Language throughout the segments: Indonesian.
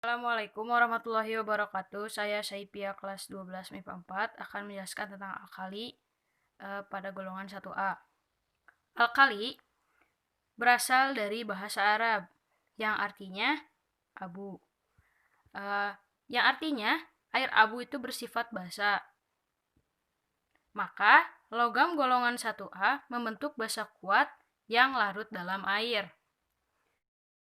Assalamualaikum warahmatullahi wabarakatuh. Saya Saipia kelas 12 MIPA 4 akan menjelaskan tentang alkali pada golongan 1A. Alkali berasal dari bahasa Arab yang artinya abu. Yang artinya air abu itu bersifat basa. Maka logam golongan 1A membentuk basa kuat yang larut dalam air.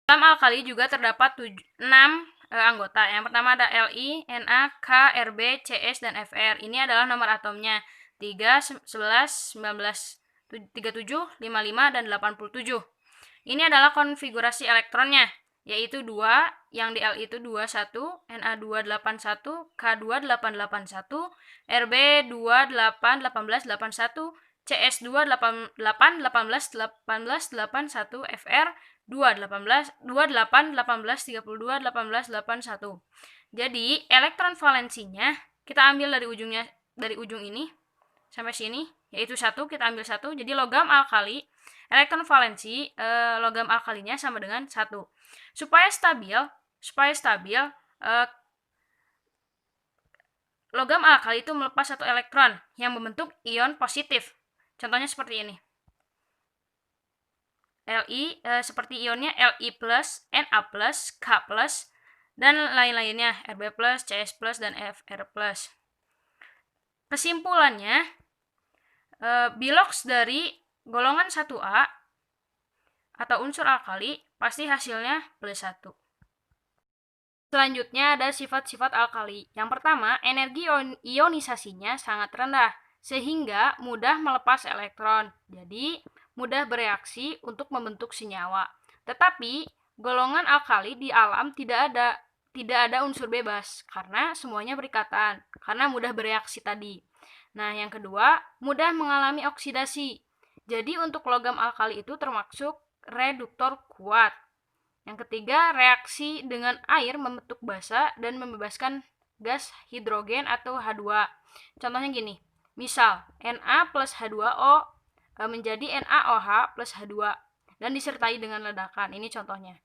Dalam alkali juga terdapat 6 anggota. Yang pertama ada Li, Na, K, Rb, Cs, dan Fr. Ini adalah nomor atomnya 3, 11, 19, 37, 55, dan 87. Ini adalah konfigurasi elektronnya, yaitu 2, yang di Li itu 21, Na2 81, K2 881, Rb 28 18 81, CS2 88 18 18 81, Fr 28 18 32 18 81. Jadi elektron valensinya kita ambil dari ujung ini sampai sini, yaitu 1, kita ambil 1. Jadi logam alkali elektron valensi logam alkalinya sama dengan 1. Supaya stabil logam alkali itu melepas satu elektron yang membentuk ion positif. Contohnya seperti ini. Li seperti ionnya Li+, Na+, K+, dan lain-lainnya, Rb+, Cs+, dan Fr+. Kesimpulannya, bilox dari golongan 1A atau unsur alkali pasti hasilnya +1. Selanjutnya ada sifat-sifat alkali. Yang pertama, energi ionisasinya sangat rendah sehingga mudah melepas elektron. Jadi, mudah bereaksi untuk membentuk senyawa. Tetapi, golongan alkali di alam tidak ada unsur bebas karena semuanya berikatan, karena mudah bereaksi tadi. Nah, yang kedua, mudah mengalami oksidasi. Jadi, untuk logam alkali itu termasuk reduktor kuat. Yang ketiga, reaksi dengan air membentuk basa dan membebaskan gas hidrogen atau H2. Contohnya gini, misal Na plus H2O menjadi NaOH plus H2 dan disertai dengan ledakan. Ini contohnya.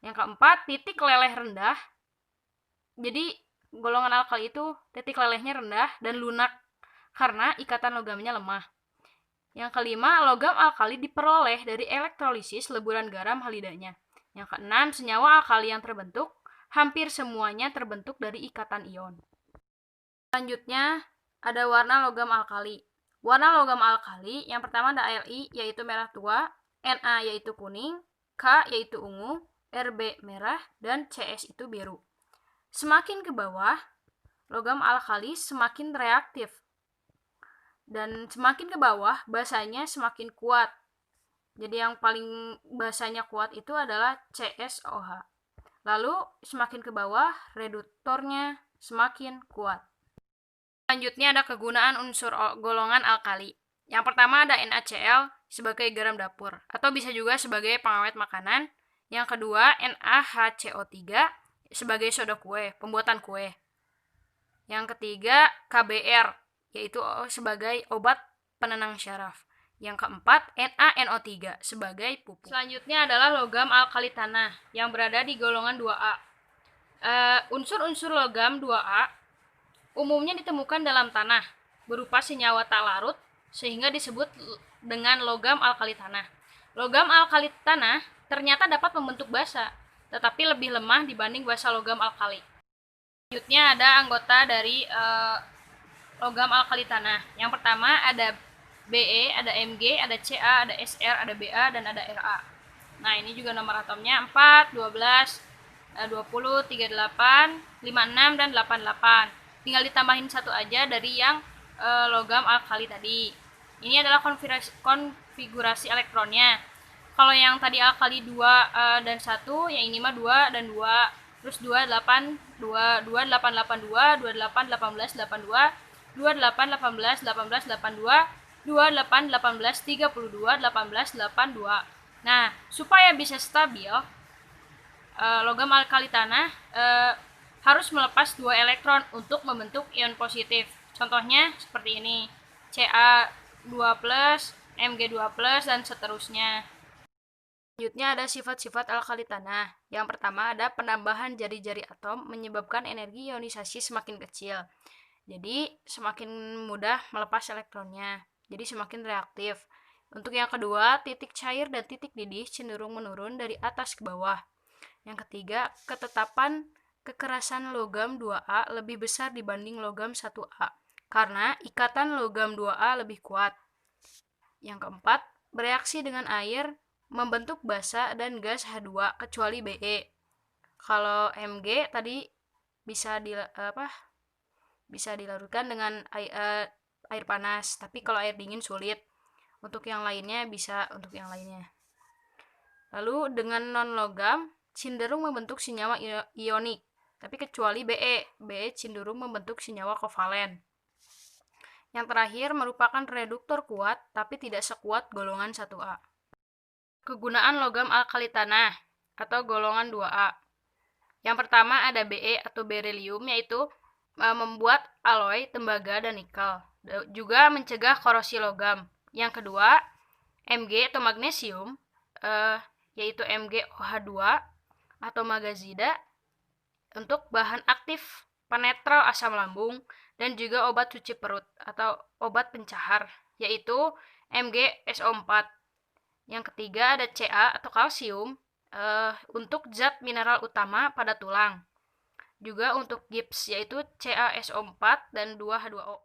Yang keempat, titik leleh rendah. Jadi golongan alkali itu titik lelehnya rendah dan lunak karena ikatan logamnya lemah. Yang kelima, logam alkali diperoleh dari elektrolisis leburan garam halidanya. Yang keenam, senyawa alkali yang terbentuk hampir semuanya terbentuk dari ikatan ion. Selanjutnya ada warna logam alkali. Warna logam alkali yang pertama ada Li yaitu merah tua, Na yaitu kuning, K yaitu ungu, Rb merah, dan Cs itu biru. Semakin ke bawah, logam alkali semakin reaktif. Dan semakin ke bawah, basanya semakin kuat. Jadi yang paling basanya kuat itu adalah CSOH. Lalu semakin ke bawah, reduktornya semakin kuat. Selanjutnya ada kegunaan unsur golongan alkali. Yang pertama ada NaCl sebagai garam dapur atau bisa juga sebagai pengawet makanan. Yang kedua NaHCO3 sebagai soda kue, pembuatan kue. Yang ketiga KBr yaitu sebagai obat penenang syaraf. Yang keempat NaNO3 sebagai pupuk. Selanjutnya adalah logam alkali tanah yang berada di golongan 2A. Unsur-unsur logam 2A umumnya ditemukan dalam tanah berupa senyawa tak larut sehingga disebut dengan logam alkali tanah. Logam alkali tanah ternyata dapat membentuk basa, tetapi lebih lemah dibanding basa logam alkali. Selanjutnya ada anggota dari logam alkali tanah. Yang pertama ada Be, ada Mg, ada Ca, ada Sr, ada Ba, dan ada Ra. Nah, ini juga nomor atomnya 4, 12, 20, 38, 56, dan 88. Tinggal ditambahin satu aja dari yang logam alkali tadi. Ini adalah konfigurasi elektronnya. Kalau yang tadi alkali 2 dan 1, yang ini mah 2 dan 2. Terus 28, 2, 28, 82, 28, 18, 82, 28, 18, 18, 82, 28, 18, 32, 18, 82. Nah, supaya bisa stabil, logam alkali tanah harus melepas 2 elektron untuk membentuk ion positif. Contohnya seperti ini, Ca2+, Mg2+, dan seterusnya. Selanjutnya ada sifat-sifat alkali tanah. Yang pertama ada penambahan jari-jari atom menyebabkan energi ionisasi semakin kecil. Jadi semakin mudah melepas elektronnya. Jadi semakin reaktif. Untuk yang kedua, titik cair dan titik didih cenderung menurun dari atas ke bawah. Yang ketiga, ketetapan kekerasan logam 2A lebih besar dibanding logam 1A karena ikatan logam 2A lebih kuat. Yang keempat, bereaksi dengan air membentuk basa dan gas H2 kecuali Be. Kalau Mg tadi bisa dilarutkan dengan air panas, tapi kalau air dingin sulit. Untuk yang lainnya bisa untuk yang lainnya. Lalu dengan non logam cenderung membentuk senyawa ionik, tapi kecuali Be. Be cenderung membentuk senyawa kovalen. Yang terakhir merupakan reduktor kuat, tapi tidak sekuat golongan 1A. Kegunaan logam alkali tanah atau golongan 2A. Yang pertama ada Be atau beryllium, yaitu membuat alloy tembaga dan nikel. Juga mencegah korosi logam. Yang kedua, Mg atau magnesium, yaitu MgOH2 atau magazida untuk bahan aktif penetral asam lambung dan juga obat cuci perut atau obat pencahar, yaitu MgSO4. Yang ketiga ada Ca atau kalsium, untuk zat mineral utama pada tulang. Juga untuk gips, yaitu CaSO4 dan 2H2O.